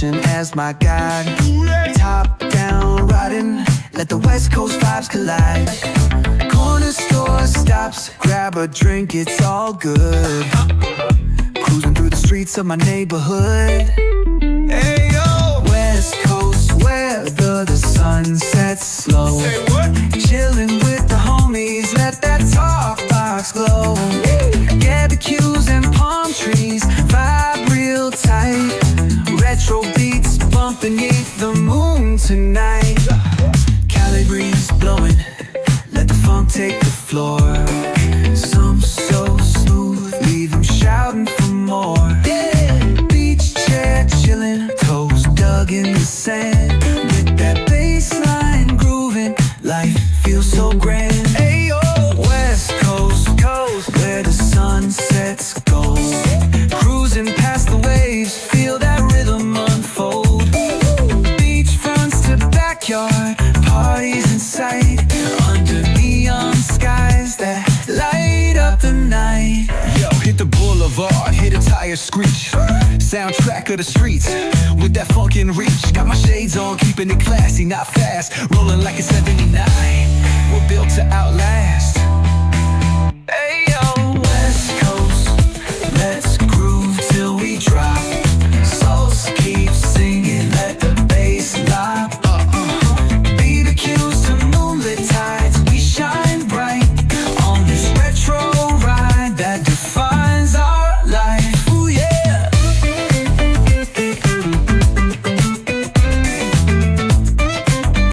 ocean as my guide. Top down riding, let the West Coast vibes collide. Corner store stops, grab a drink, it's all good. Cruising through the streets of my neighborhood. Hey yo! West Coast weather, the sun sets slow. Say what? Chilling with the homies, let that talk box glow. Barbecues and palm trees, vibe real tight. Retro beats bumping beneath the moon tonight. Cali breeze blowing, let the funk take the floor. Some so smooth, leave them shouting for more. Beach chair chilling, toes dug in the sand. With that bass line grooving, life feels so grand. Ayo, West Coast, where the sun sets gold. Cruising past the waves, feel that rhythm unfold. Beachfronts to backyard, parties in sight. Under neon skies that light up the night. Yo, hit the boulevard, hit a tire screech. Soundtrack of the streets, with that funkin' reach. Got my shades on, keeping it classy, not fast. Rolling like a 79, we're built to outlast.